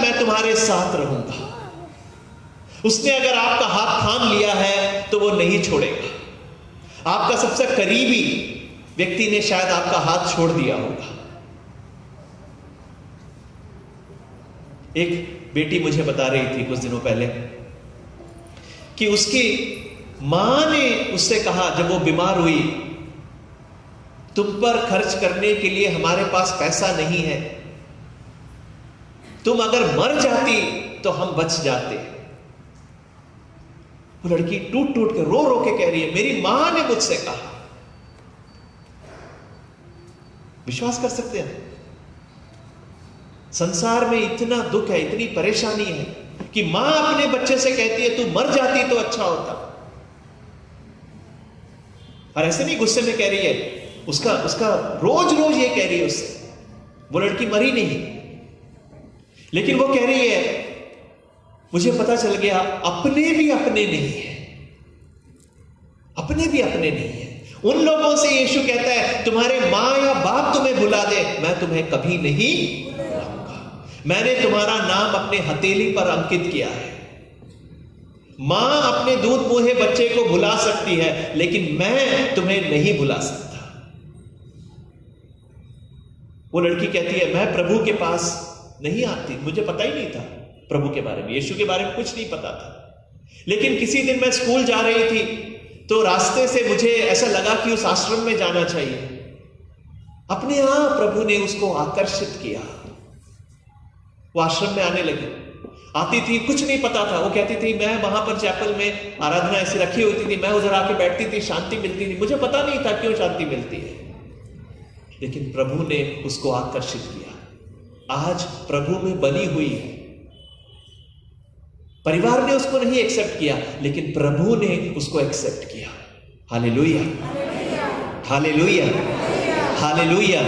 मैं तुम्हारे साथ रहूंगा। उसने अगर आपका हाथ थाम लिया है तो वो नहीं छोड़ेगा। आपका सबसे करीबी व्यक्ति ने शायद आपका हाथ छोड़ दिया होगा। एक बेटी मुझे बता रही थी कुछ दिनों पहले कि उसकी मां ने उससे कहा, जब वो बीमार हुई, तुम पर खर्च करने के लिए हमारे पास पैसा नहीं है, तुम अगर मर जाती तो हम बच जाते। वो लड़की टूट टूट के रो रो के कह रही है, मेरी मां ने मुझसे कहा। विश्वास कर सकते हैं? संसार में इतना दुख है, इतनी परेशानी है कि मां अपने बच्चे से कहती है, तू मर जाती तो अच्छा होता। और ऐसे नहीं गुस्से में कह रही है, उसका रोज रोज ये कह रही है उससे। वो लड़की मरी नहीं, लेकिन वो कह रही है, मुझे पता चल गया अपने भी अपने नहीं है, अपने भी अपने नहीं है। उन लोगों से यीशु कहता है, तुम्हारे मां या बाप तुम्हें भुला दे, मैं तुम्हें कभी नहीं भुलाऊंगा। मैंने तुम्हारा नाम अपने हथेली पर अंकित किया है। मां अपने दूध मुहे बच्चे को भुला सकती है, लेकिन मैं तुम्हें नहीं भुला सकता। वो लड़की कहती है, मैं प्रभु के पास नहीं आती, मुझे पता ही नहीं था प्रभु के बारे में, यीशु के बारे में कुछ नहीं पता था। लेकिन किसी दिन मैं स्कूल जा रही थी तो रास्ते से मुझे ऐसा लगा कि उस आश्रम में जाना चाहिए। अपने आप प्रभु ने उसको आकर्षित किया। वो आश्रम में आने लगी। आती थी, कुछ नहीं पता था। वो कहती थी, मैं वहां पर चैपल में आराधना ऐसी रखी होती थी, मैं उधर आके बैठती थी, शांति मिलती थी। मुझे पता नहीं था क्यों शांति मिलती है, लेकिन प्रभु ने उसको आकर्षित किया। आज प्रभु में बनी हुई है। परिवार ने उसको नहीं एक्सेप्ट किया, लेकिन प्रभु ने उसको एक्सेप्ट किया। Hallelujah, hallelujah, hallelujah.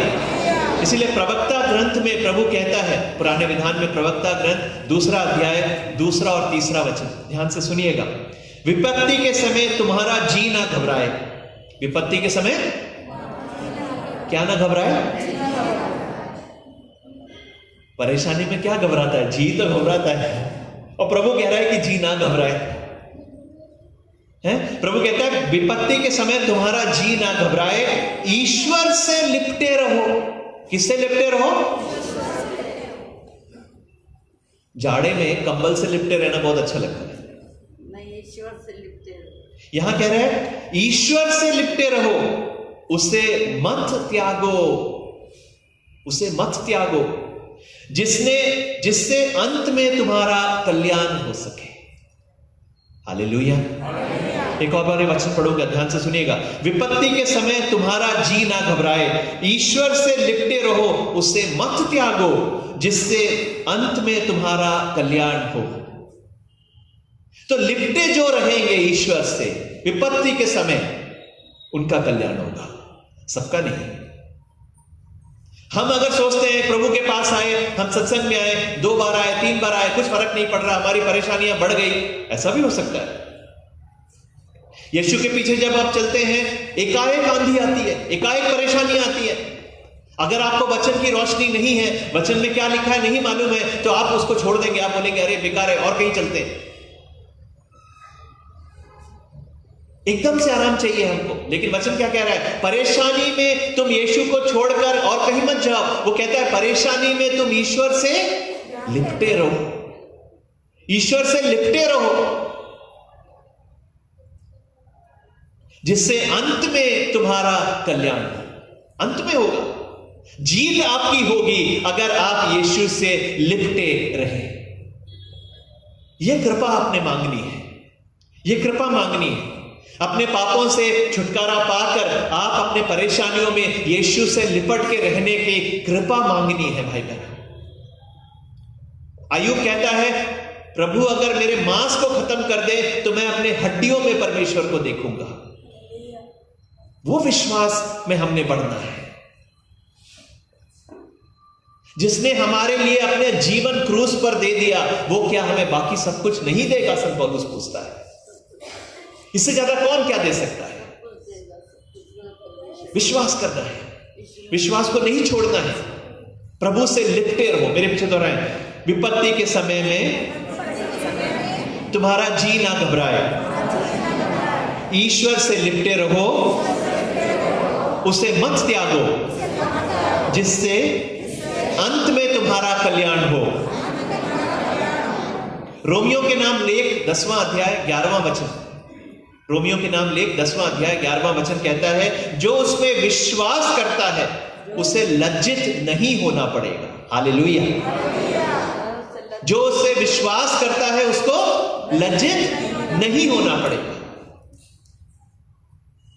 इसलिए प्रवक्ता ग्रंथ में प्रभु कहता है, पुराने विधान में प्रवक्ता ग्रंथ 2 अध्याय 2 और 3 वचन, ध्यान से सुनिएगा। विपत्ति के समय तुम्हारा जी ना घबराए। विपत्ति के समय क्या ना घबराए? परेशानी में क्या घबराता है? जी तो घबराता है। और प्रभु कह रहा है कि जी ना घबराए। प्रभु कहता है, विपत्ति के समय तुम्हारा जी ना घबराए, ईश्वर से लिपटे रहो। किससे लिपटे रहो? जाड़े में कंबल से लिपटे रहना बहुत अच्छा लगता है, नहीं, ईश्वर से लिपटे रहो। यहां कह रहे हैं, ईश्वर से लिपटे रहो, उसे मत त्यागो, उसे मत त्यागो, जिससे अंत में तुम्हारा कल्याण हो सके। हालेलुया। एक और बार वचन पढ़ूंगा, ध्यान से सुनिएगा। विपत्ति के समय तुम्हारा जी ना घबराए, ईश्वर से लिपटे रहो, उसे मत त्यागो, जिससे अंत में तुम्हारा कल्याण हो। तो लिपटे जो रहेंगे ईश्वर से विपत्ति के समय, उनका कल्याण होगा, सबका नहीं। हम अगर सोचते हैं प्रभु के पास आए, हम सत्संग में आए, 2 बार आए, 3 बार आए, कुछ फर्क नहीं पड़ रहा, हमारी परेशानियां बढ़ गई, ऐसा भी हो सकता है। यीशु के पीछे जब आप चलते हैं, एकाएक आंधी आती है, एकाएक परेशानी आती है। अगर आपको वचन की रोशनी नहीं है, वचन में क्या लिखा है नहीं मालूम है, तो आप उसको छोड़ देंगे। आप बोलेंगे, अरे बेकार है, और कहीं चलते हैं। एकदम से आराम चाहिए हमको, लेकिन वचन क्या कह रहा है? परेशानी में तुम यीशु को छोड़कर और कहीं मत जाओ। वो कहता है, परेशानी में तुम ईश्वर से लिपटे रहो, ईश्वर से लिपटे रहो, जिससे अंत में तुम्हारा कल्याण अंत में होगा। जीत आपकी होगी अगर आप यीशु से लिपटे रहे। यह कृपा आपने मांगनी है, यह कृपा मांगनी है। अपने पापों से छुटकारा पाकर आप अपने परेशानियों में यीशु से लिपट के रहने की कृपा मांगनी है। भाई बहन, अय्यूब कहता है, प्रभु अगर मेरे मांस को खत्म कर दे तो मैं अपने हड्डियों में परमेश्वर को देखूंगा। वो विश्वास में हमने बढ़ना है। जिसने हमारे लिए अपने जीवन क्रूस पर दे दिया, वो क्या हमें बाकी सब कुछ नहीं देगा? संत पौलुस पूछता है, इससे ज्यादा कौन क्या दे सकता है? विश्वास करना है, विश्वास को नहीं छोड़ना है, प्रभु से लिपटे रहो। मेरे पीछे दोहराएं, विपत्ति के समय में तुम्हारा जी ना घबराए, ईश्वर से लिपटे रहो, उसे मत त्यागो, जिससे अंत में तुम्हारा कल्याण हो। रोमियो के नाम लेख 10वां अध्याय 11वां वचन, रोमियो के नाम लेख 10वां अध्याय 11वां वचन कहता है, जो उसमें विश्वास करता है उसे लज्जित नहीं होना पड़ेगा। हालेलुया। जो उससे विश्वास करता है उसको लज्जित नहीं होना पड़ेगा।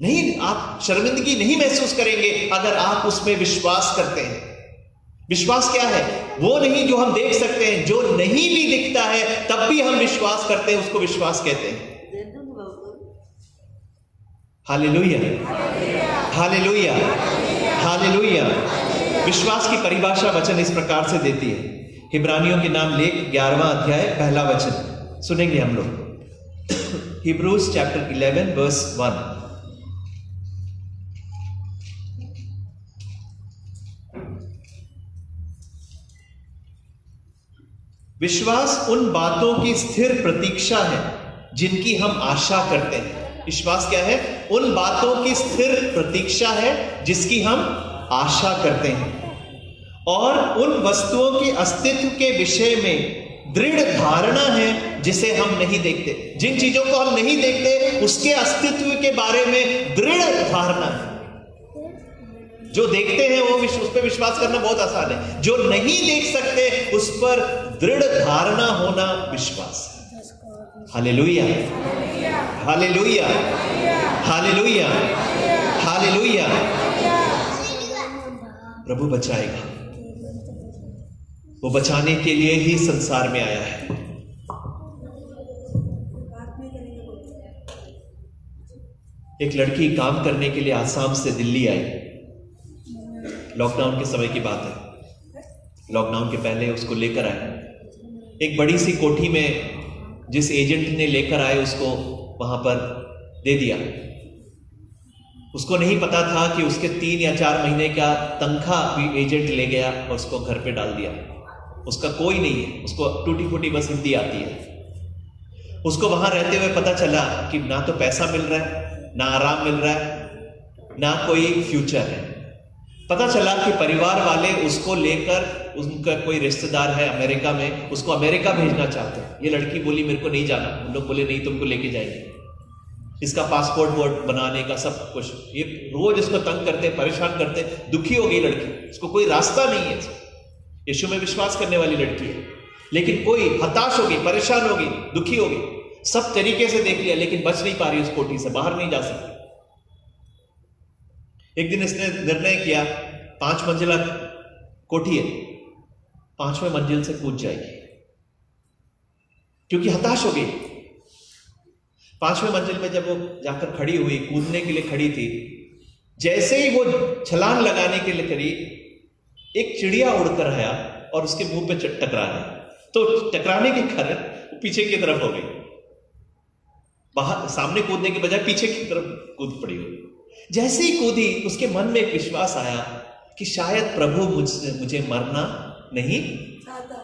नहीं, आप शर्मिंदगी नहीं महसूस करेंगे अगर आप उसमें विश्वास करते हैं। विश्वास क्या है? वो नहीं जो हम देख सकते हैं, जो नहीं भी दिखता है तब भी हम विश्वास करते हैं, उसको विश्वास कहते हैं। Hallelujah, hallelujah, hallelujah. विश्वास की परिभाषा वचन इस प्रकार से देती है। हिब्रानियों के नाम लेख 11वां अध्याय पहला वचन सुनेंगे हम लोग। Hebrews chapter 11 verse 1। विश्वास उन बातों की स्थिर प्रतीक्षा है जिनकी हम आशा करते हैं। विश्वास क्या है? उन बातों की स्थिर प्रतीक्षा है जिसकी हम आशा करते हैं, और उन वस्तुओं के अस्तित्व के विषय में दृढ़ धारणा है जिसे हम नहीं देखते। जिन चीजों को हम नहीं देखते उसके अस्तित्व के बारे में दृढ़ धारणा है। जो देखते हैं वो उस पर विश्वास करना बहुत आसान है, जो नहीं देख सकते उस पर दृढ़ धारणा होना विश्वास है। Hallelujah, hallelujah, hallelujah, hallelujah. प्रभु बचाएगा, वो बचाने के लिए ही संसार में आया है। एक लड़की काम करने के लिए आसाम से दिल्ली आई। लॉकडाउन के समय की बात है, लॉकडाउन के पहले उसको लेकर आए। एक बड़ी सी कोठी में जिस एजेंट ने लेकर आए उसको वहां पर दे दिया। उसको नहीं पता था कि उसके 3 या 4 महीने का तनख्वाह भी एजेंट ले गया और उसको घर पे डाल दिया। उसका कोई नहीं है, उसको टूटी फूटी बस हिंदी आती है। उसको वहां रहते हुए पता चला कि ना तो पैसा मिल रहा है, ना आराम मिल रहा है, ना कोई फ्यूचर है। पता चला कि परिवार वाले उसको लेकर, उनका कोई रिश्तेदार है अमेरिका में, उसको अमेरिका भेजना चाहते हैं। ये लड़की बोली मेरे को नहीं जाना। उन लोग बोले नहीं, तुमको लेके जाएंगे। इसका पासपोर्ट वोट बनाने का सब कुछ, ये रोज इसको तंग करते, परेशान करते। दुखी हो गई लड़की, इसको कोई रास्ता नहीं है। यीशु में विश्वास करने वाली लड़की है, लेकिन कोई हताश हो गई, परेशान हो गई, दुखी हो गई। सब तरीके से देख लिया लेकिन बच नहीं पा रही, उस कोठी से बाहर नहीं जा सकती। एक दिन इसने निर्णय किया, 5 मंजिला कोठी है, 5वें मंजिल से कूद जाएगी, क्योंकि हताश हो गई। 5वें मंजिल में जब वो जाकर खड़ी हुई, कूदने के लिए खड़ी थी, जैसे ही वो छलांग लगाने के लिए करी, एक चिड़िया उड़कर आया और उसके मुंह पे टकरा गया। तो टकराने के कारण पीछे की तरफ हो गई, बाहर सामने कूदने के बजाय पीछे की तरफ कूद पड़ी हुई। जैसे ही कूदी, उसके मन में एक विश्वास आया कि शायद प्रभु मुझे मरना नहीं चाहता,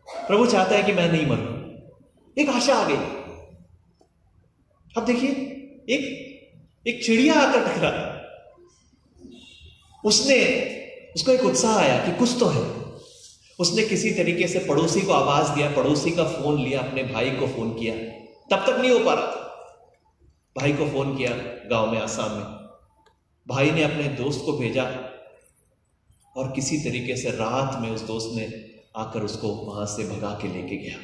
प्रभु चाहता है कि मैं नहीं मरूं। एक आशा आ गई। अब देखिए, एक चिड़िया आकर टकरा, उसको एक उत्साह आया कि कुछ तो है। उसने किसी तरीके से पड़ोसी को आवाज दिया, पड़ोसी का फोन लिया, अपने भाई को फोन किया। तब तक नहीं हो पा रहा था। भाई को फोन किया गांव में, आसाम में। भाई ने अपने दोस्त को भेजा और किसी तरीके से रात में उस दोस्त ने आकर उसको वहां से भगा के लेके गया।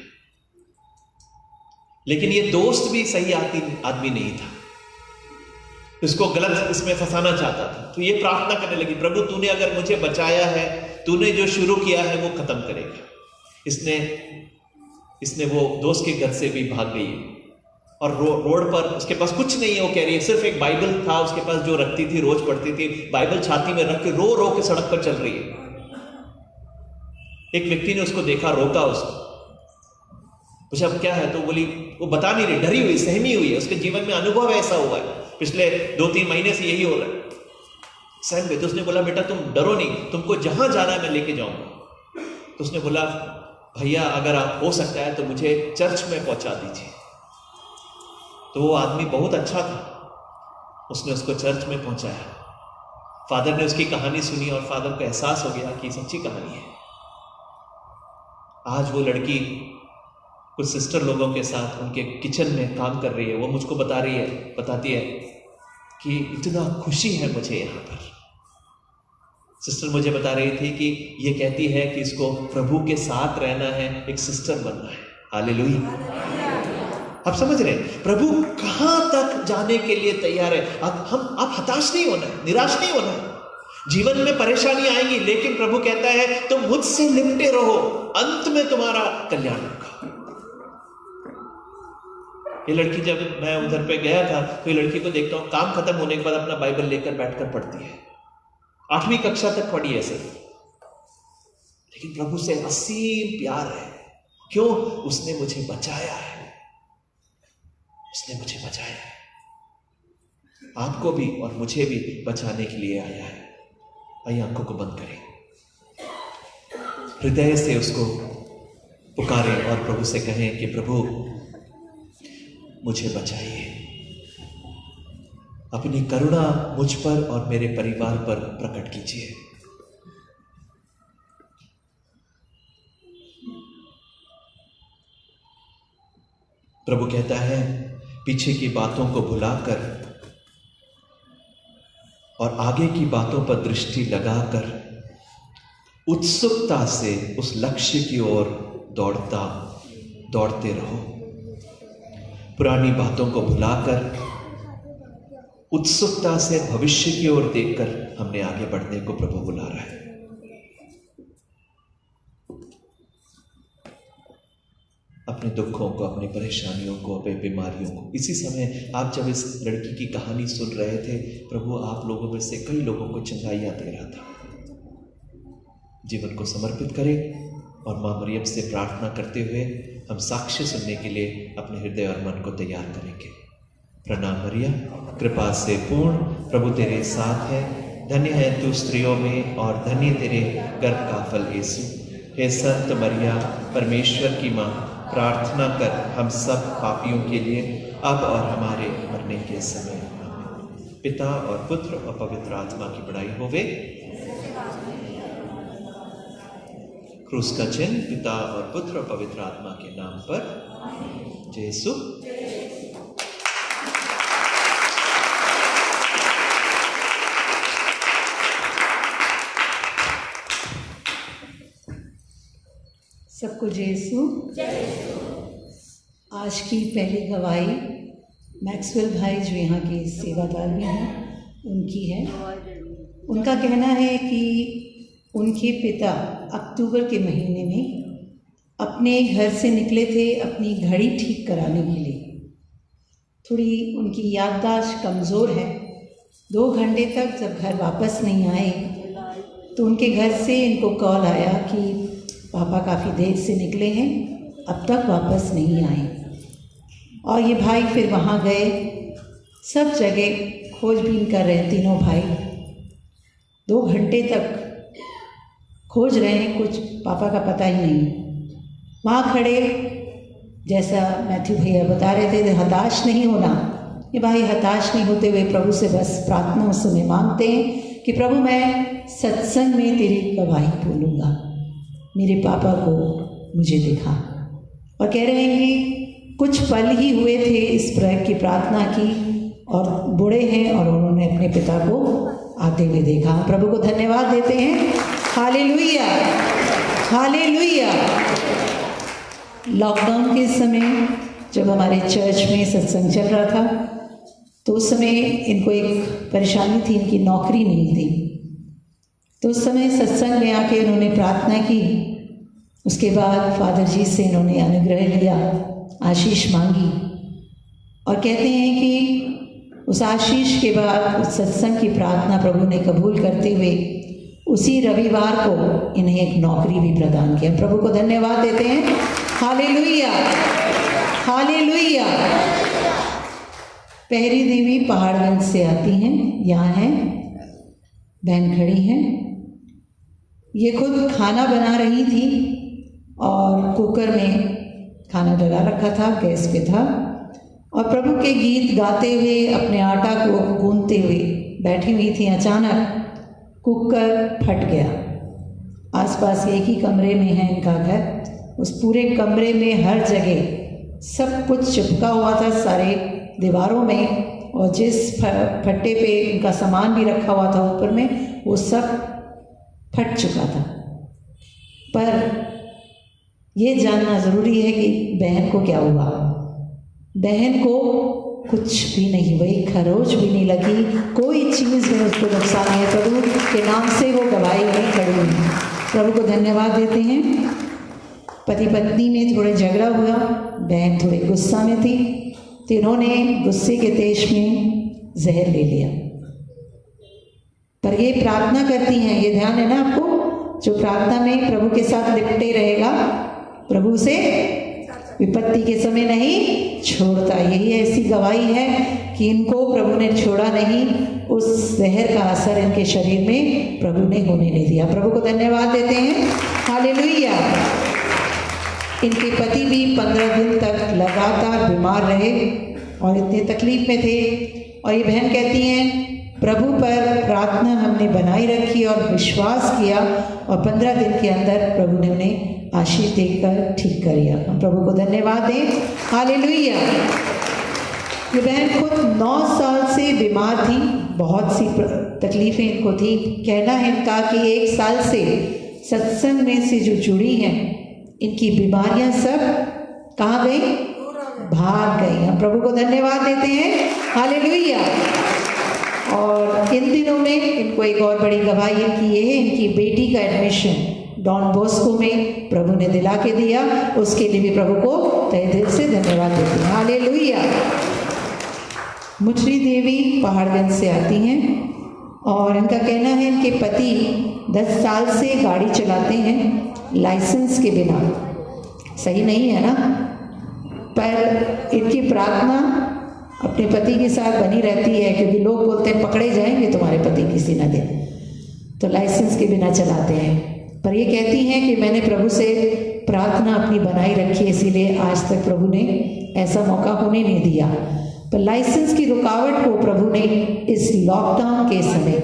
लेकिन ये दोस्त भी सही आदमी नहीं था, इसको गलत इसमें फंसाना चाहता था। तो ये प्रार्थना करने लगी, प्रभु तूने अगर मुझे बचाया है, तूने जो शुरू किया है वो खत्म करेगा। इसने वो दोस्त के घर से भी भाग गई और रोड पर उसके पास कुछ नहीं है, वो कह रही है, सिर्फ एक बाइबल था उसके पास जो रखती थी, रोज पढ़ती थी। बाइबल छाती में रख के रो रो के सड़क पर चल रही है। एक व्यक्ति ने उसको देखा, रोका उसको, पूछा अब क्या है, तो बोली, वो बता नहीं रही, डरी हुई, सहमी हुई है। उसके जीवन में अनुभव ऐसा हुआ है, पिछले 2-3 महीने से यही हो रहा है, सहम गई। तो उसने बोला, बेटा तुम डरो नहीं, तुमको जहां जाना है मैं लेके जाऊंगा। तो उसने बोला, भैया अगर आप हो सकता है तो मुझे चर्च में पहुंचा दीजिए। तो वो आदमी बहुत अच्छा था, उसने उसको चर्च में पहुंचाया। फादर ने उसकी कहानी सुनी और फादर को एहसास हो गया कि सच्ची कहानी है। आज वो लड़की कुछ सिस्टर लोगों के साथ उनके किचन में काम कर रही है। वो मुझको बताती है कि इतना खुशी है मुझे यहाँ पर। सिस्टर मुझे बता रही थी कि ये कहती है कि इसको प्रभु के साथ रहना है, एक सिस्टर बनना है। हालेलुया। आप समझ रहे हैं प्रभु कहां तक जाने के लिए तैयार है। आप हताश नहीं होना है, निराश नहीं होना है। जीवन में परेशानी आएगी, लेकिन प्रभु कहता है तुम मुझसे लिपटे रहो, अंत में तुम्हारा कल्याण होगा। ये लड़की, जब मैं उधर पे गया था तो ये लड़की को देखता हूं, काम खत्म होने के बाद अपना बाइबल लेकर बैठकर पढ़ती है। 8वीं कक्षा तक पढ़ी है सिर्फ, लेकिन प्रभु से असीम प्यार है। क्यों? उसने मुझे बचाया है, उसने मुझे बचाया है। आपको भी और मुझे भी बचाने के लिए आया है। आइए आंखों को बंद करें, हृदय से उसको पुकारें और प्रभु से कहें कि प्रभु मुझे बचाइए, अपनी करुणा मुझ पर और मेरे परिवार पर प्रकट कीजिए। प्रभु कहता है पीछे की बातों को भुलाकर और आगे की बातों पर दृष्टि लगाकर उत्सुकता से उस लक्ष्य की ओर दौड़ते रहो। पुरानी बातों को भुलाकर उत्सुकता से भविष्य की ओर देखकर हमने आगे बढ़ने को प्रभु बुला रहा है। अपने दुखों को, अपनी परेशानियों को, अपनी बीमारियों को, इसी समय आप जब इस लड़की की कहानी सुन रहे थे, प्रभु आप लोगों में से कई लोगों को चंगाइयां दे रहा था। जीवन को समर्पित करें और मां मरियम से प्रार्थना करते हुए हम साक्ष्य सुनने के लिए अपने हृदय और मन को तैयार करेंगे। प्रणाम मरिया, कृपा से पूर्ण, प्रभु तेरे साथ है, धन्य है तू स्त्रियों में और धन्य तेरे गर्भ का फल यीशु। हे संत मरिया, परमेश्वर की मां, प्रार्थना कर हम सब पापियों के लिए अब और हमारे मरने के समय। आमीन। पिता और पुत्र और पवित्र आत्मा की बड़ाई होवे। क्रूस का चिन्ह पिता और पुत्र और पवित्र आत्मा के नाम पर। जय यीशु। सबको जय यीशु। आज की पहली गवाही मैक्सवेल भाई जो यहाँ के सेवादार भी हैं उनकी है। उनका कहना है कि उनके पिता अक्टूबर के महीने में अपने घर से निकले थे अपनी घड़ी ठीक कराने के लिए। थोड़ी उनकी याददाश्त कमज़ोर है। 2 घंटे तक जब घर वापस नहीं आए तो उनके घर से इनको कॉल आया कि पापा काफ़ी देर से निकले हैं, अब तक वापस नहीं आए। और ये भाई फिर वहाँ गए, सब जगह खोजबीन कर रहे हैं। तीनों भाई 2 घंटे तक खोज रहे हैं, कुछ पापा का पता ही नहीं। वहाँ खड़े, जैसा मैथ्यू भैया बता रहे थे, हताश नहीं होना। ये भाई हताश नहीं होते हुए प्रभु से बस प्रार्थना उस समय मांगते हैं कि प्रभु मैं सत्संग में तेरी गवाही बोलूँगा, मेरे पापा को मुझे दिखा। और कह रहे हैं कि कुछ पल ही हुए थे इस प्रकार की प्रार्थना की और बूढ़े हैं और उन्होंने अपने पिता को आते हुए देखा। प्रभु को धन्यवाद देते हैं। Hallelujah, hallelujah. लॉकडाउन के समय जब हमारे चर्च में सत्संग चल रहा था तो उस समय इनको एक परेशानी थी, इनकी नौकरी नहीं थी। तो उस समय सत्संग में आके उन्होंने प्रार्थना की। उसके बाद फादर जी से इन्होंने अनुग्रह लिया, आशीष मांगी और कहते हैं कि उस आशीष के बाद उस सत्संग की प्रार्थना प्रभु ने कबूल करते हुए उसी रविवार को इन्हें एक नौकरी भी प्रदान किया। प्रभु को धन्यवाद देते हैं। Hallelujah, hallelujah. पहरी देवी पहाड़गंज से आती हैं, यहाँ हैं, बहन खड़ी हैं। ये खुद खाना बना रही थी और कुकर में खाना डला रखा था, गैस पे था, और प्रभु के गीत गाते हुए अपने आटा को गूंथते हुए बैठी हुई थी। अचानक कुकर फट गया। आसपास एक ही कमरे में है इनका घर। उस पूरे कमरे में हर जगह सब कुछ चिपका हुआ था, सारे दीवारों में, और जिस फट्टे पे उनका सामान भी रखा हुआ था ऊपर में, वो सब फट चुका था। पर ये जानना ज़रूरी है कि बहन को क्या हुआ। बहन को कुछ भी नहीं हुई, खरोच भी नहीं लगी, कोई चीज़ में उसको नुकसान नहीं है। प्रभु के नाम से वो गवाही में खड़ी हुई। प्रभु को धन्यवाद देते हैं। पति पत्नी में थोड़ा झगड़ा हुआ, बहन थोड़ी गुस्सा में थी, तो इन्होंने गुस्से के तेज में जहर ले लिया। पर ये प्रार्थना करती हैं, ये ध्यान है ना आपको, जो प्रार्थना में प्रभु के साथ लिपटे रहेगा, प्रभु से विपत्ति के समय नहीं छोड़ता। यही ऐसी गवाही है कि इनको प्रभु ने छोड़ा नहीं, उस जहर का असर इनके शरीर में प्रभु ने होने नहीं दिया। प्रभु को धन्यवाद देते हैं। हालेलुया। इनके पति भी 15 दिन तक लगातार बीमार रहे और इतने तकलीफ में थे, और ये बहन कहती हैं प्रभु पर प्रार्थना हमने बनाई रखी और विश्वास किया, और 15 दिन के अंदर प्रभु ने उन्हें आशीष देकर ठीक कर दिया। हम प्रभु को धन्यवाद दें। हालेलुया। ये बहन खुद 9 साल से बीमार थी, बहुत सी तकलीफें इनको थी। कहना है इनका कि 1 साल से सत्संग में से जो जुड़ी हैं, इनकी बीमारियां सब कहाँ गई? भाग गई। हम प्रभु को धन्यवाद देते हैं। हालेलुया। और इन दिनों में इनको एक और बड़ी गवाही इनकी ये है, इनकी बेटी का एडमिशन डॉन बॉस्को में प्रभु ने दिला के दिया। उसके लिए भी प्रभु को तहे दिल से धन्यवाद देते हैं। हालेलुया। मुचरी देवी पहाड़गंज से आती हैं, और इनका कहना है इनके पति 10 साल से गाड़ी चलाते हैं लाइसेंस के बिना। सही नहीं है ना? पर इनकी प्रार्थना अपने पति के साथ बनी रहती है, क्योंकि लोग बोलते हैं पकड़े जाएंगे तुम्हारे पति किसी न दिन, तो लाइसेंस के बिना चलाते हैं। पर ये कहती हैं कि मैंने प्रभु से प्रार्थना अपनी बनाई रखी है, इसीलिए आज तक प्रभु ने ऐसा मौका होने नहीं दिया। पर लाइसेंस की रुकावट को प्रभु ने इस लॉकडाउन के समय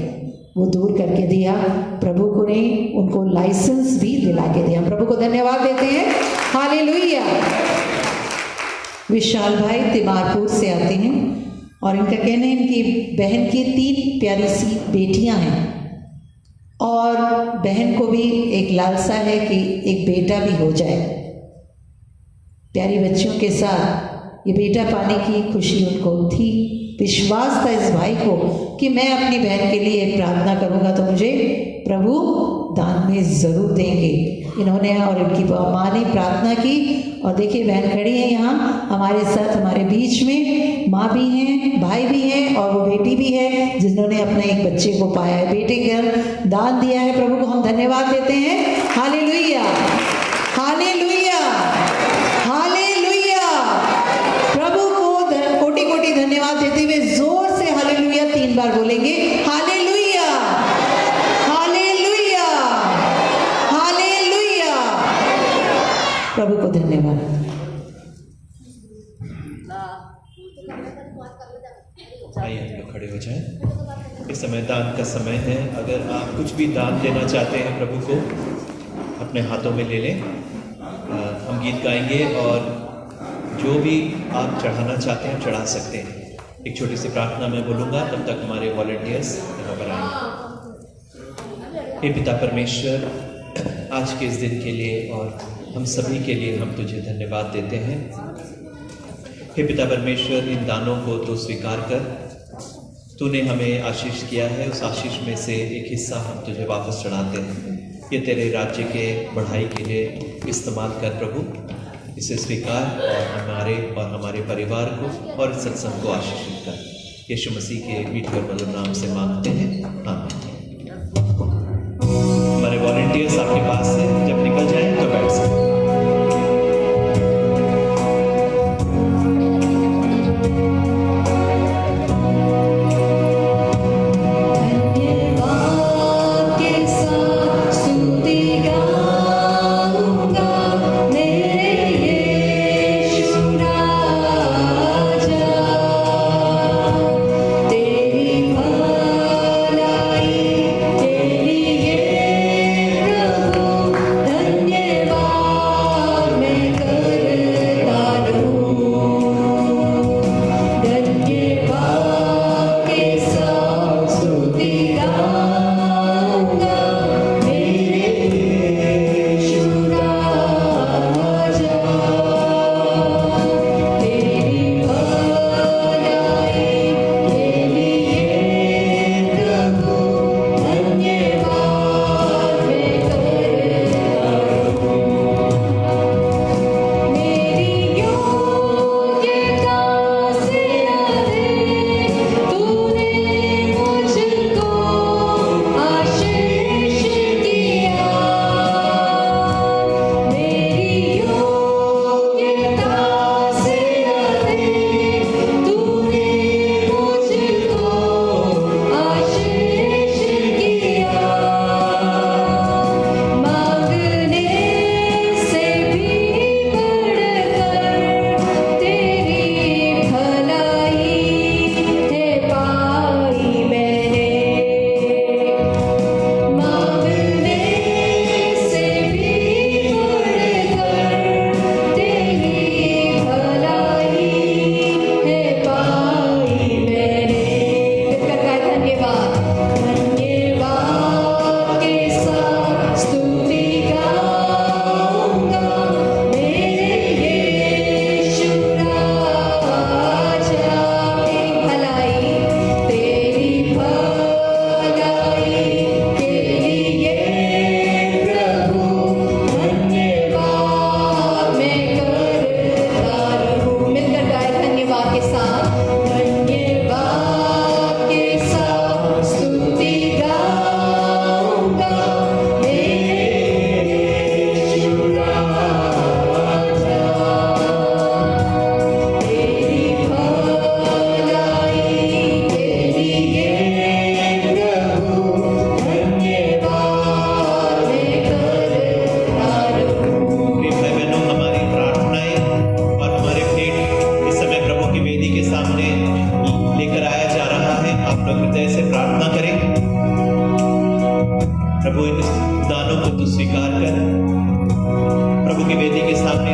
वो दूर करके दिया। प्रभु को ने उनको लाइसेंस भी दिला के दिया। प्रभु को धन्यवाद देते हैं। हालेलुया। विशाल भाई तिमारपुर से आते हैं, और इनका कहना है इनकी बहन की 3 प्यारी सी बेटियां हैं, और बहन को भी एक लालसा है कि एक बेटा भी हो जाए। प्यारी बच्चियों के साथ ये बेटा पाने की खुशी उनको थी। विश्वास था इस भाई को कि मैं अपनी बहन के लिए प्रार्थना करूंगा तो मुझे प्रभु दान में ज़रूर देंगे। इन्होंने और इनकी माँ ने प्रार्थना की, और देखिए बहन खड़ी है यहाँ हमारे साथ, हमारे बीच में। माँ भी हैं, भाई भी हैं, और वो बेटी भी है जिन्होंने अपने एक बच्चे को पाया है, बेटे का दान दिया है। प्रभु को हम धन्यवाद देते हैं। Hallelujah, hallelujah, hallelujah. प्रभु को कोटि कोटि धन्यवाद देते हुए जोर से हालेलुया 3 बार बोलेंगे। Hallelujah, hallelujah, hallelujah. प्रभु को धन्यवाद। आइए हम लोग खड़े हो जाएं। इस समय दान का समय है। अगर आप कुछ भी दान देना चाहते हैं प्रभु को, अपने हाथों में ले लें। हम गीत गाएंगे, और जो भी आप चढ़ाना चाहते हैं चढ़ा सकते हैं। एक छोटी सी प्रार्थना मैं बोलूँगा, तब तक हमारे वॉलंटियर्स यहाँ पर आएंगे। हे पिता परमेश्वर, आज के इस दिन के लिए और हम सभी के लिए हम तुझे धन्यवाद देते हैं। हे पिता परमेश्वर, इन दानों को तो स्वीकार कर। तूने हमें आशीष किया है, उस आशीष में से एक हिस्सा हम तुझे वापस चढ़ाते हैं। ये तेरे राज्य के बढ़ाई के लिए इस्तेमाल कर प्रभु। इसे स्वीकार और हमारे परिवार को और सत्संग को आशीषित कर। यीशु मसीह के मीठे और मधुर नाम से मांगते हैं, आमीन। हमारे वॉलंटियर्स आपके पास से जब निकल जाएं तो बैठ सकते हैं। धन्यवाद के साथ स्तुति गाऊंगा,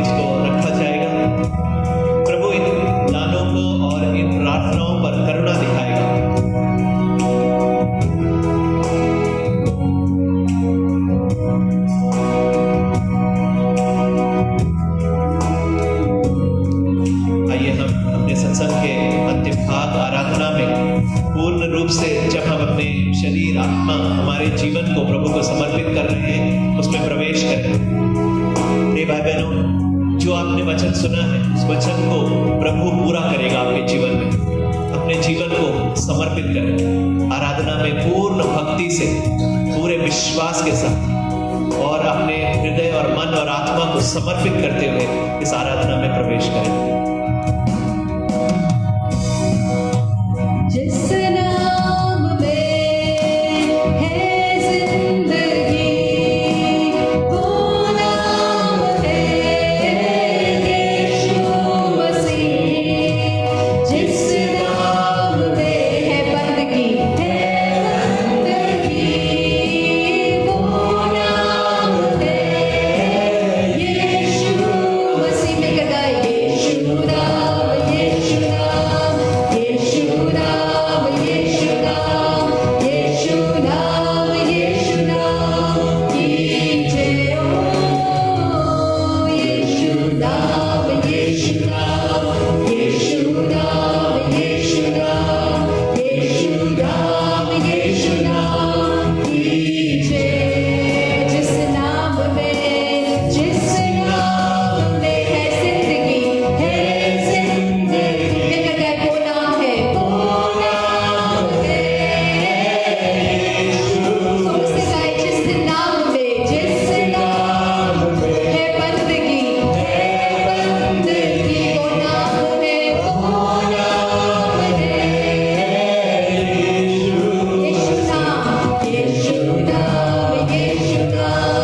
उसको रखा जाएगा। प्रभु इन दानों को और इन प्रार्थनाओं पर करुणा दिखाएगा। आइए हम अपने सत्संग के अंतिम भाग आराधना में पूर्ण रूप से जब हम अपने शरीर आत्मा हमारे जीवन को प्रभु को समर्पित कर रहे हैं उसमें प्रवेश करें। हे भाई बहनों, जो आपने वचन सुना है उस वचन को प्रभु पूरा करेगा आपके जीवन में। अपने जीवन को समर्पित करें आराधना में पूर्ण भक्ति से, पूरे विश्वास के साथ और अपने हृदय और मन और आत्मा को समर्पित करते हुए इस आराधना में प्रवेश करें। जिस नाम में है जिंदगी वो नाम है यीशु मसीह। जिस नाम में है बंदगी वो नाम है यीशु मसीह। में गाए यीशु नाम यीशु नाम यीशु नाम यीशु नाम यीशु नाम यीशु नाम की जय हो। यीशु नाम यीशु नाम यीशु नाम यीशु नाम यीशु नाम यीशु नाम की जय। जिस नाम में है जिंदगी है जिंदगी। वो नाम है वो नाम है यीशु। उससे गाए जिस नाम में है बंदगी वो नाम है यीशु नाम यीशु नाम यीशु नाम।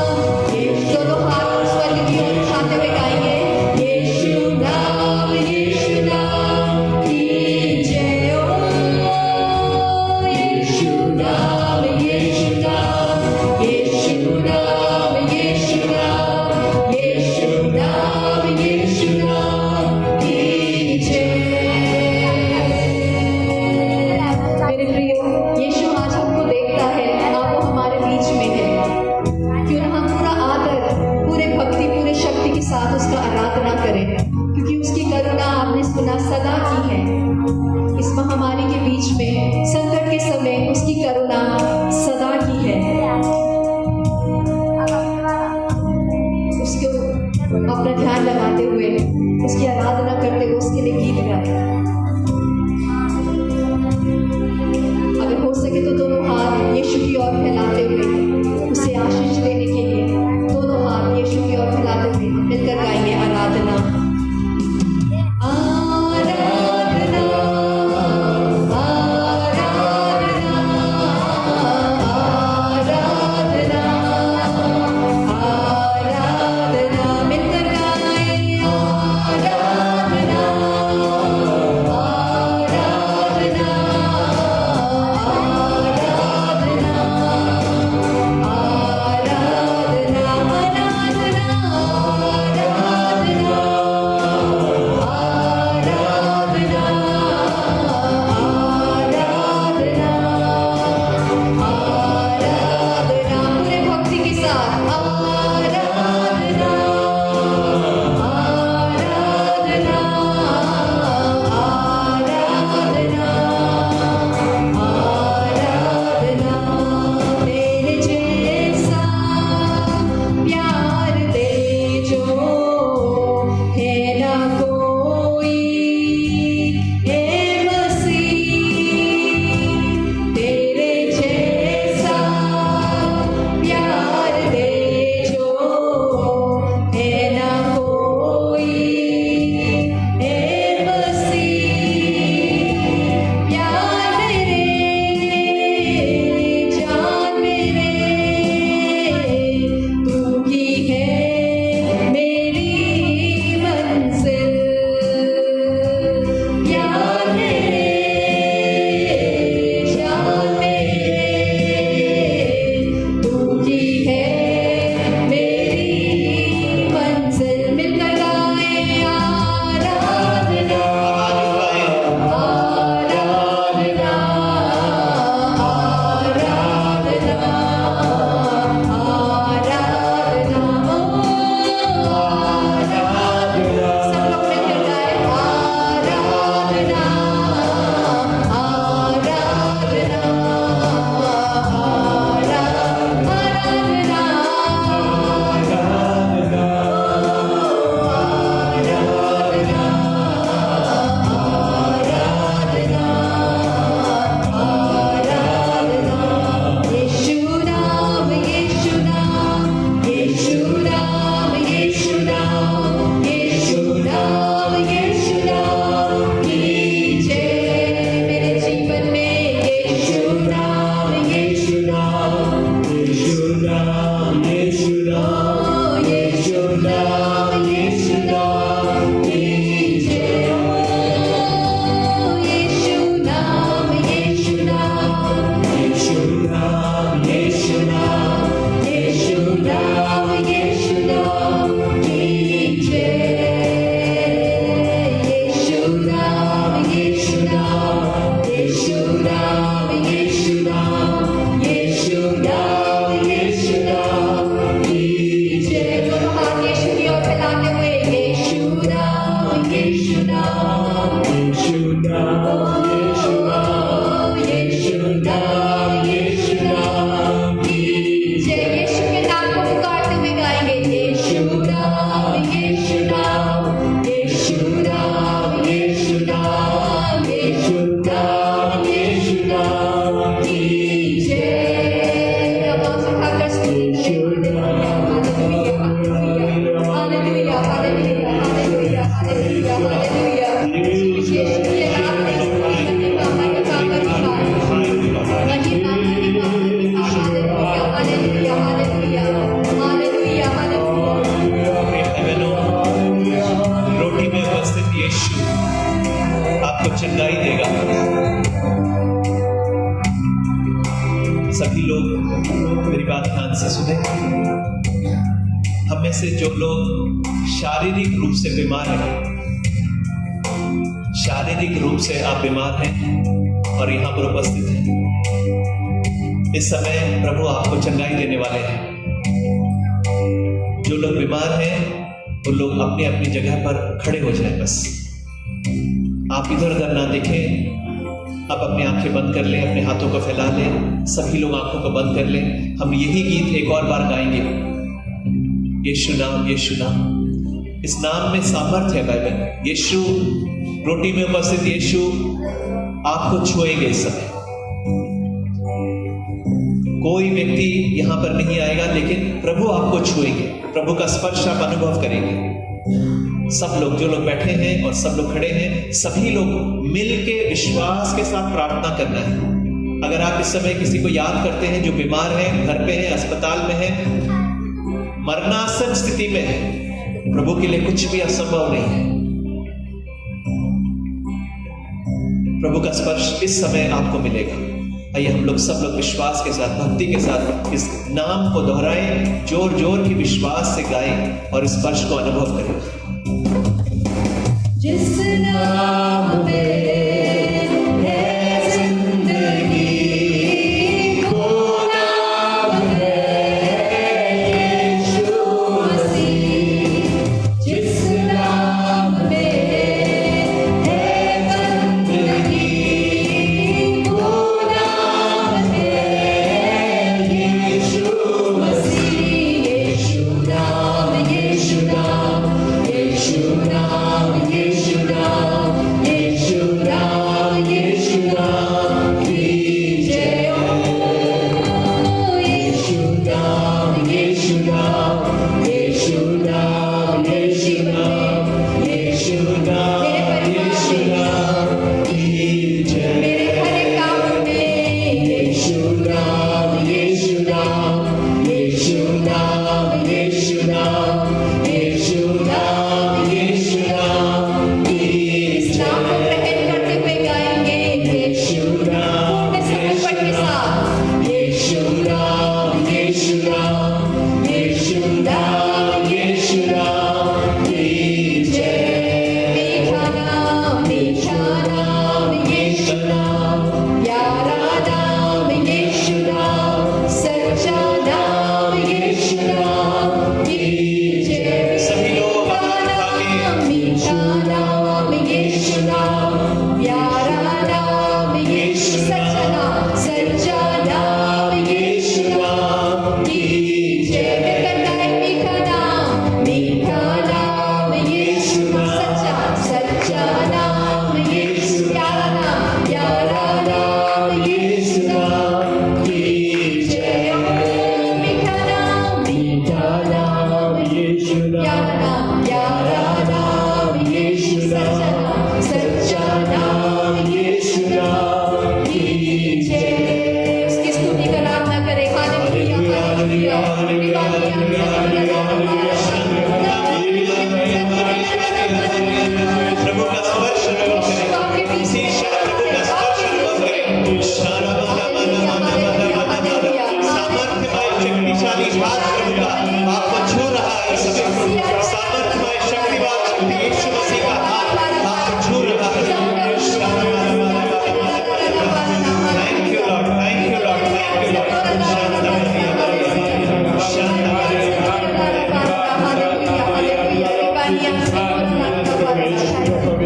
दोनों हाथ स्वर्ग की ओर उठाते हुए गाएंगे यीशु नाम की जय हो। यीशु नाम यीशु नाम यीशु नाम यीशु नाम यीशु नाम यीशु नाम की जय। मेरे प्रिय, यीशु आज हमको देखता है, अब वो हमारे बीच में है। क्यों ना हम पूरा आदर, पूरे भक्ति, पूरे शक्ति के साथ उसका आराधना करें, क्योंकि उसकी करुणा आपने सुना सदा की है। इस महामारी के बीच में, संकट के समय उसकी करुणा सदा की है। उसको अपना ध्यान लगाते हुए, उसकी आराधना करते हुए उसके लिए गीत गाए। अगर हो सके तो दोनों हाथ यीशु की ओर फैलाते हुए उसे आशीष देने के लिए दोनों हाथ यीशु की ओर फैलाते हुए मिलकर गाएंगे आराधना। आराधना आराधना आराधना आराधना। मिलकर गाएं आराधना यीशु आपको चंगाई देगा। सभी लोग मेरी बात ध्यान से सुने। हम में से जो लोग शारीरिक रूप से बीमार हैं, शारीरिक रूप से आप बीमार हैं और यहां पर उपस्थित हैं, इस समय प्रभु आपको चंगाई देने वाले हैं। जो लोग बीमार हैं वो लोग अपनी अपनी जगह पर खड़े हो जाएं। बस आप इधर उधर ना देखें, आप अपनी आंखें बंद कर लें, अपने हाथों को फैला लें। सभी लोग आंखों को बंद कर लें। हम यही गीत एक और बार गाएंगे, यीशु नाम, यीशु नाम। इस नाम में सामर्थ्य है। बाइबल यीशु रोटी में उपस्थित यीशु आपको छुएंगे। इस समय कोई व्यक्ति यहां पर नहीं आएगा, लेकिन प्रभु आपको छुएंगे। प्रभु का स्पर्श आप अनुभव करेंगे। सब लोग, जो लोग बैठे हैं और सब लोग खड़े हैं, सभी लोग मिलके विश्वास के साथ प्रार्थना करना है। अगर आप इस समय किसी को याद करते हैं जो बीमार है, घर पे है, अस्पताल में है, मरणासन स्थिति में है, प्रभु के लिए कुछ भी असंभव नहीं है। प्रभु का स्पर्श इस समय आपको मिलेगा। आइए हम लोग सब लोग विश्वास के साथ, भक्ति के साथ इस नाम को दोहराएं, जोर जोर की विश्वास से गाएं और इस स्पर्श को अनुभव करें। जिस नाम में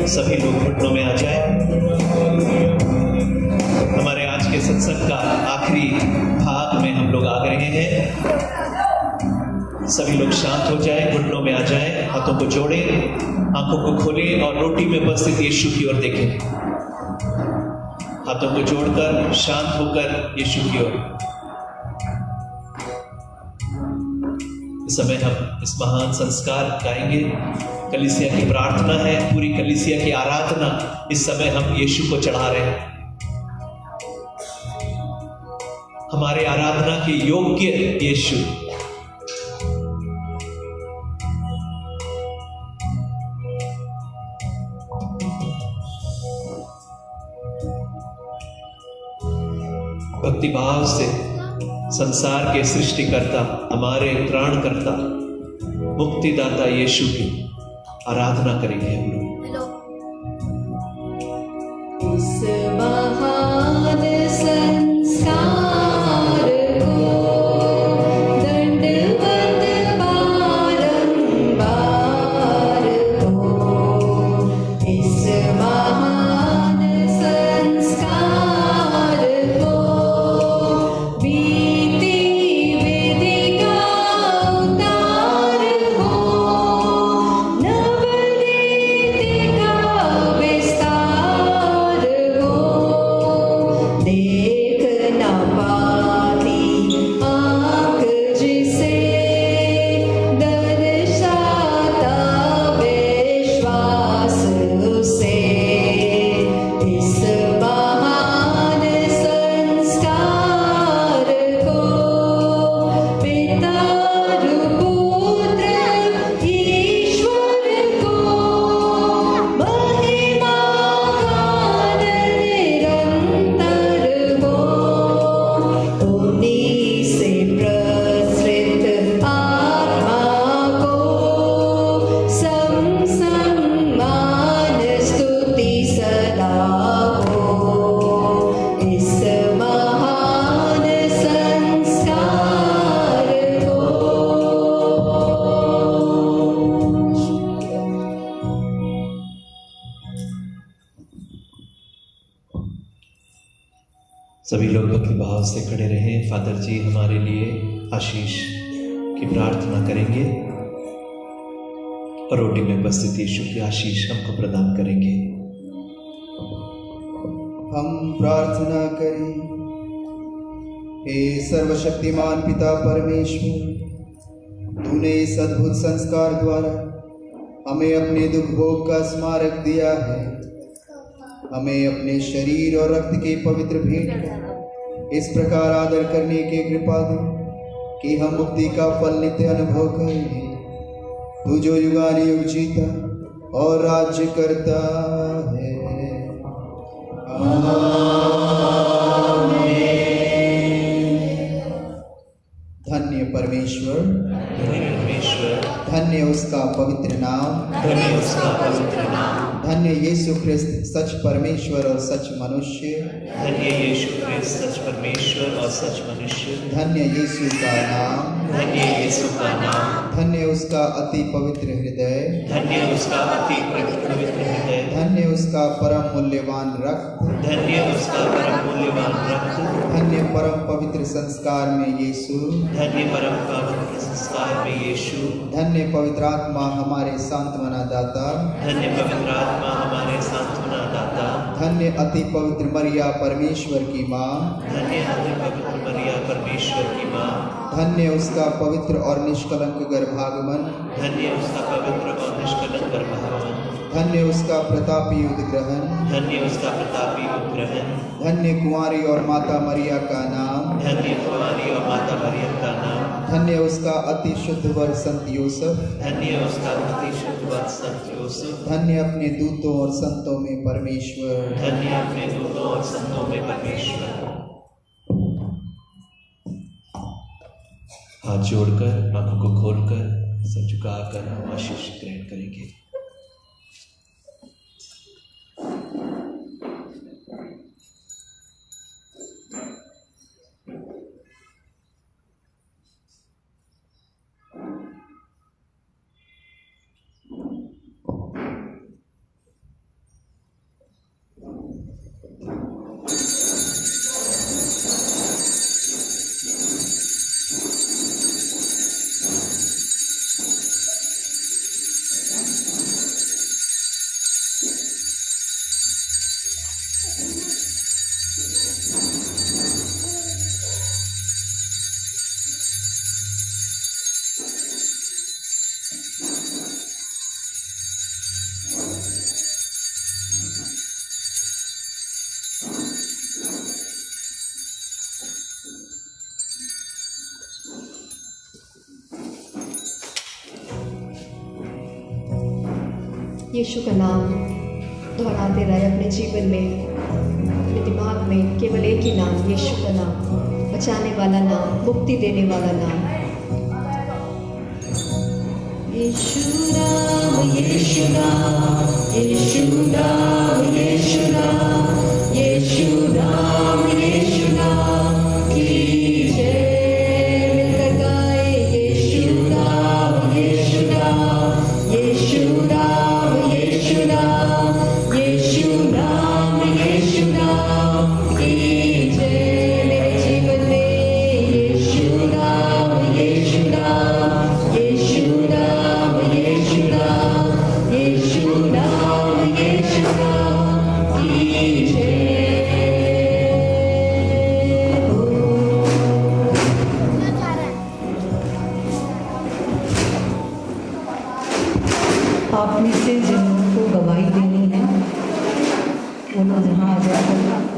सभी लोग घुटनों में आ जाए। हमारे आज के सत्संग का आखिरी भाग में हम लोग आ गए हैं। सभी लोग शांत हो जाए, घुटनों में आ जाए, हाथों को जोड़े, आंखों को खोलें और रोटी में उपस्थित यीशु की ओर देखें। हाथों को जोड़कर शांत होकर यीशु की ओर। इस समय हम इस महान संस्कार गाएंगे। कलीसिया की प्रार्थना है, पूरी कलीसिया की आराधना इस समय हम यीशु को चढ़ा रहे हैं। हमारे आराधना के योग्य यीशु। भक्तिभाव से संसार के सृष्टिकर्ता, हमारे त्राणकर्ता, मुक्तिदाता यीशु की आराधना करेंगे हम लोग। इस महान संसार को दंडवत बारंबार हो, इस महान संस्कार को बीती विधि का उतार हो, नवनीति का विस्तार हो, देख न पाती आँख जिसे दर्शाता विश्वास उसे, इस महान संस्कार को पिता पुत्र ईश्वर को महिमा गान निरंतर हो, उन्हीं से प्रसृत आत्मा को सम्मान स्तुति सदा हो, इस महान संस्कार को। सभी लोग भक्ति भाव से खड़े रहें। फादर जी हमारे लिए आशीष की प्रार्थना करेंगे और रोटी में उपस्थित यीशु की आशीष हमको प्रदान करेंगे। हम प्रार्थना करें। हे सर्वशक्तिमान पिता परमेश्वर, तूने इस अद्भुत संस्कार द्वारा हमें अपने दुख भोग का स्मारक दिया है। हमें अपने शरीर और रक्त के पवित्र भेंट का इस प्रकार आदर करने की कृपा दो कि हम मुक्ति का फल नित्य अनुभव करें। तू जो युगानुयुग जीता और राज्य करता है। धन्य परमेश्वर, धन्य उसका पवित्र नाम, धन्य यीशु ख्रिस्त सच परमेश्वर और सच मनुष्य, धन्य यीशु ख्रिस्त सच परमेश्वर और सच मनुष्य, धन्य यीशु का नाम, धन्य यीशु का नाम, धन्य उसका अति पवित्र हृदय, धन्य उसका अति पवित्र हृदय, धन्य उसका परम मूल्यवान रक्त, धन्य उसका परम मूल्यवान रक्त, धन्य परम पवित्र संस्कार में यीशु, धन्य परम पवित्र संस्कार में यीशु, धन्य पवित्र आत्मा हमारे सांत्वना दाता, धन्य पवित्र आत्मा हमारे सांत्वना दाता, धन्य अति पवित्र मरिया परमेश्वर की माँ, धन्य अति पवित्र मरिया परमेश्वर की माँ, धन्य उसका पवित्र और निष्कलंक गर्भागमन, धन्य उसका पवित्र और निष्कलंक गर्भागमन, धन्य उसका प्रतापी उद्ग्रहण, धन्य उसका प्रतापी उपग्रहण, धन्य कुंवारी और माता मरिया का नाम, धन्य कुमारी और माता मरियम का नाम, धन्य उसका अति शुद्ध वर संत यूसुफ, धन्य उसका अति शुद्ध वर संत यूसुफ, धन्य अपने दूतों और संतों में परमेश्वर, धन्य अपने दूतों और संतों में परमेश्वर। हाथ जोड़कर, आंखों को खोलकर, सर झुकाकर हम आशीष ग्रहण करेंगे। यीशु का नाम दोहराते रहे अपने जीवन में। अपने दिमाग में केवल एक ही नाम, यीशु का नाम, बचाने वाला नाम, मुक्ति देने वाला नाम। यीशु नाम, यीशु नाम, यीशु नाम, यीशु नाम, यीशु नाम, यीशु नाम की जय। मिलकर गाए यीशु नाम, यीशु नाम, यीशु नाम, यीशु नाम, यीशु नाम, यीशु नाम की जय। मेरे जीवन में यीशु नाम, यीशु नाम, यीशु नाम, यीशु नाम, यीशु नाम, यीशु नाम की जय। आप में से जिन लोगों को गवाही देनी है वो लोग यहाँ आ जाकर